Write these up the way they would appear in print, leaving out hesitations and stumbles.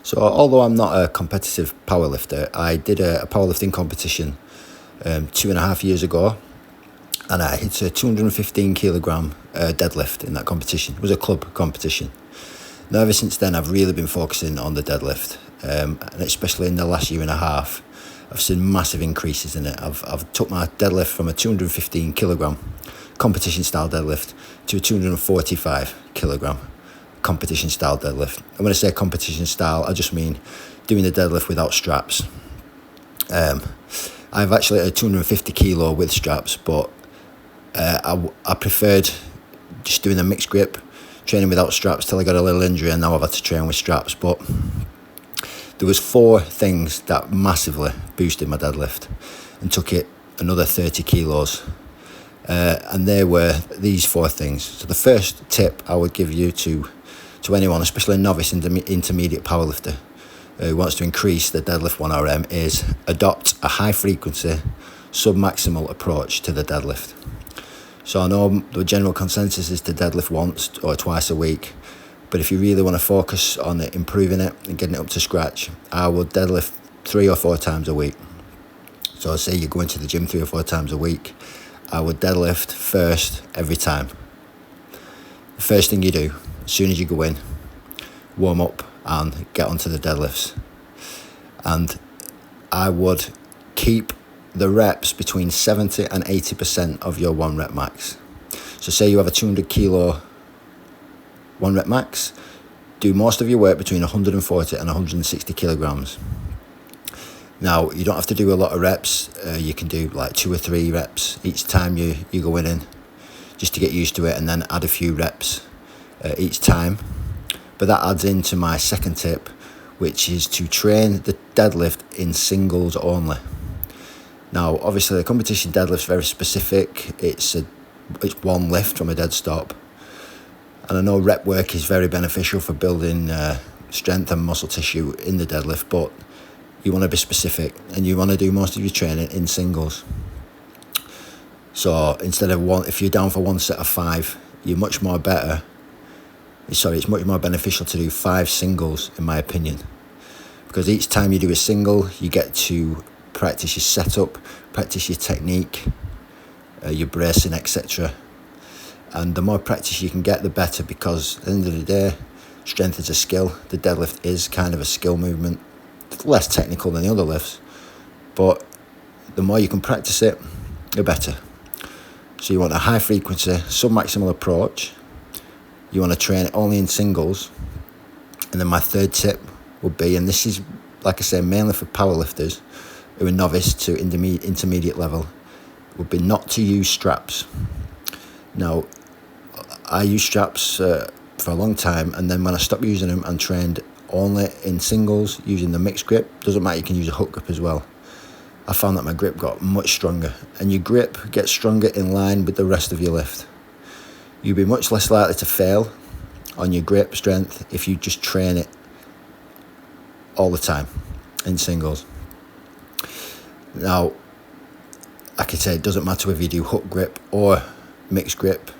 So although I'm not a competitive powerlifter, I did a powerlifting competition 2.5 years ago, and I hit a 215 kilogram deadlift in that competition. It was a club competition. Now ever since then I've really been focusing on the deadlift, and especially in the last year and a half I've seen massive increases in it. I've took my deadlift from a 215 kilogram competition style deadlift to a 245 kilogram competition style deadlift. And when I say competition style, I just mean doing the deadlift without straps. I've actually had 250 kilo with straps, but I preferred just doing a mixed grip, training without straps till I got a little injury, and now I've had to train with straps. But there was 4 things that massively boosted my deadlift and took it another 30 kilos. And they were these 4 things. So the first tip I would give you to anyone, especially a novice intermediate powerlifter who wants to increase the deadlift 1RM, is adopt a high frequency submaximal approach to the deadlift. So I know the general consensus is to deadlift once or twice a week, but if you really want to focus on it, improving it and getting it up to scratch, I would deadlift 3 or 4 times a week. So say you're going to the gym 3 or 4 times a week, I would deadlift first every time. The first thing you do, as soon as you go in, warm up and get onto the deadlifts. And I would keep the reps between 70 and 80% of your 1 rep max. So say you have a 200 kilo 1 rep max, do most of your work between 140 and 160 kilograms. Now, you don't have to do a lot of reps. You can do like 2 or 3 reps each time you go in, just to get used to it, and then add a few reps each time. But that adds into my second tip, which is to train the deadlift in singles only. Now, obviously, the competition deadlift's very specific. It's one lift from a dead stop. And I know rep work is very beneficial for building strength and muscle tissue in the deadlift, but you want to be specific and you want to do most of your training in singles. So instead of if you're down for 1 set of 5, it's much more beneficial to do 5 singles, in my opinion, because each time you do a single, you get to practice your setup, practice your technique, your bracing, etc. And the more practice you can get, the better, because at the end of the day, strength is a skill. The deadlift is kind of a skill movement. It's less technical than the other lifts, but the more you can practice it, the better. So you want a high frequency, submaximal approach. You want to train it only in singles. And then my third tip would be, and this is, like I say, mainly for powerlifters who are novice to intermediate level, would be not to use straps. Now, I used straps for a long time, and then when I stopped using them and trained only in singles using the mixed grip, doesn't matter, you can use a hook grip as well, I found that my grip got much stronger, and your grip gets stronger in line with the rest of your lift. You'll be much less likely to fail on your grip strength if you just train it all the time in singles. Now, like I say, it doesn't matter whether you do hook grip or mixed grip.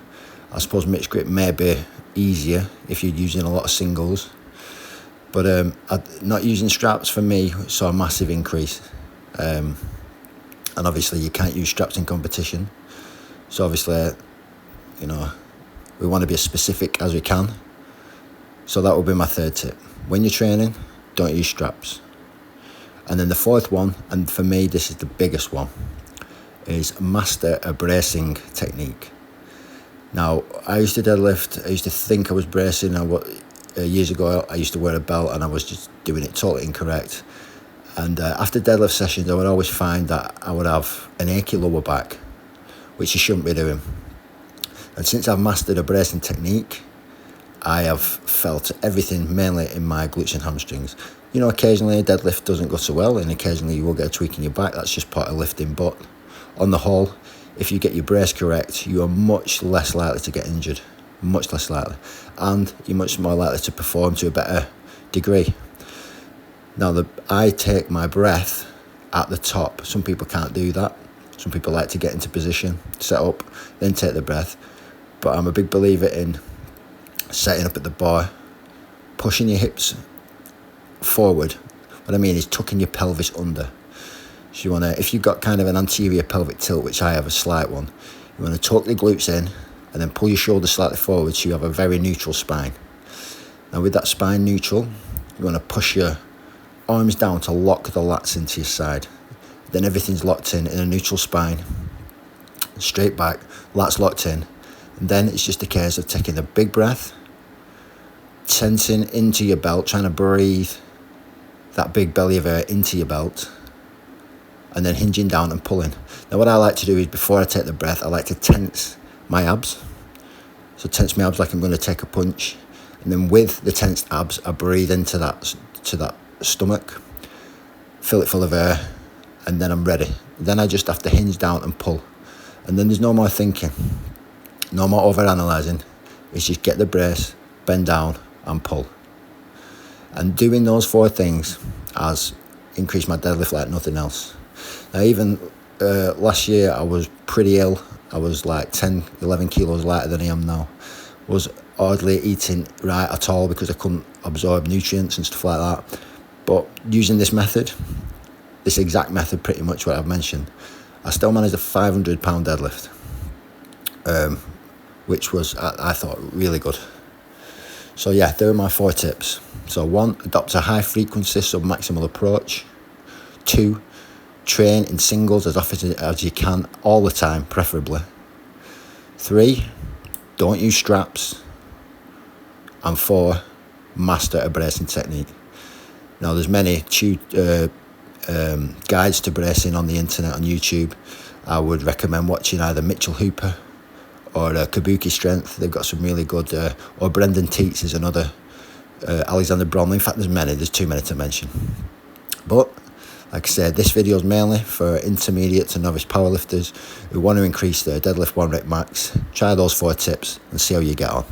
I suppose mixed grip may be easier if you're using a lot of singles, but not using straps for me saw a massive increase. And obviously you can't use straps in competition, so obviously, we want to be as specific as we can. So that would be my third tip. When you're training, don't use straps. And then the fourth one, and for me this is the biggest one, is master a bracing technique. Now, I used to deadlift, I used to think I was bracing. Years ago I used to wear a belt and I was just doing it totally incorrect. And after deadlift sessions, I would always find that I would have an achy lower back, which you shouldn't be doing. And since I've mastered a bracing technique, I have felt everything mainly in my glutes and hamstrings. Occasionally a deadlift doesn't go so well, and occasionally you will get a tweak in your back. That's just part of lifting. But on the whole, if you get your brace correct, you are much less likely to get injured, much less likely. And you're much more likely to perform to a better degree. Now, I take my breath at the top. Some people can't do that. Some people like to get into position, set up, then take the breath. But I'm a big believer in setting up at the bar, pushing your hips forward. What I mean is tucking your pelvis under. So you want to, if you've got kind of an anterior pelvic tilt, which I have a slight one, you want to tuck the glutes in and then pull your shoulders slightly forward so you have a very neutral spine. Now with that spine neutral, you want to push your arms down to lock the lats into your side. Then everything's locked in a neutral spine, straight back, lats locked in. And then it's just a case of taking a big breath, tensing into your belt, trying to breathe that big belly of air into your belt, and then hinging down and pulling. Now what I like to do is, before I take the breath, I like to tense my abs. So tense my abs like I'm going to take a punch. And then with the tensed abs, I breathe into that stomach, fill it full of air, and then I'm ready. Then I just have to hinge down and pull. And then there's no more thinking, no more over-analysing. It's just get the brace, bend down and pull. And doing those 4 things has increased my deadlift like nothing else. Now even last year I was pretty ill. I was like 10, 11 kilos lighter than I am now. Was hardly eating right at all because I couldn't absorb nutrients and stuff like that. But using this method, this exact method, pretty much what I've mentioned, I still managed a 500-pound deadlift, which was, I thought, really good. So yeah, there are my 4 tips. So 1, adopt a high frequency sub-maximal approach. 2, train in singles as often as you can, all the time, preferably. 3, don't use straps. And 4, master a bracing technique. Now there's many guides to bracing on the internet, on YouTube. I would recommend watching either Mitchell Hooper or Kabuki Strength. They've got some really good, or Brendan Teets is another, Alexander Bromley. In fact, there's too many to mention. But like I said, this video is mainly for intermediate to novice powerlifters who want to increase their deadlift 1 rep max. Try those 4 tips and see how you get on.